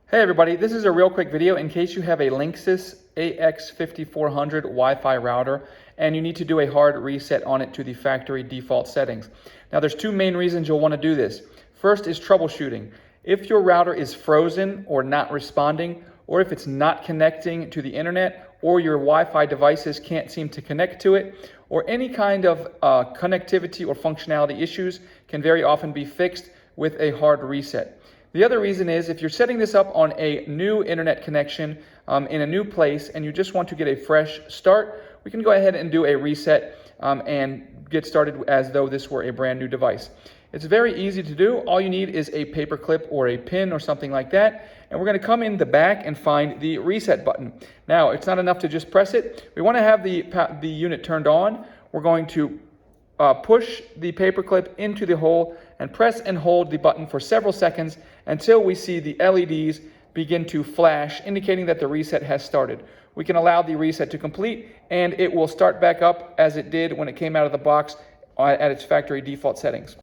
Hey everybody, this is a real quick video in case you have a Linksys AX5400 Wi-Fi router and you need to do a hard reset on it to the factory default settings. Now there's two main reasons you'll want to do this. First is troubleshooting. If your router is frozen or not responding, or if it's not connecting to the internet, or your Wi-Fi devices can't seem to connect to it, or any kind of connectivity or functionality issues can very often be fixed with a hard reset. The other reason is if you're setting this up on a new internet connection in a new place and you just want to get a fresh start, we can go ahead and do a reset and get started as though this were a brand new device. It's very easy to do. All you need is a paper clip or a pin or something like that. And we're going to come in the back and find the reset button. Now, it's not enough to just press it. We want to have the unit turned on. We're going to push the paperclip into the hole and press and hold the button for several seconds until we see the LEDs begin to flash, indicating that the reset has started. We can allow the reset to complete and it will start back up as it did when it came out of the box at its factory default settings.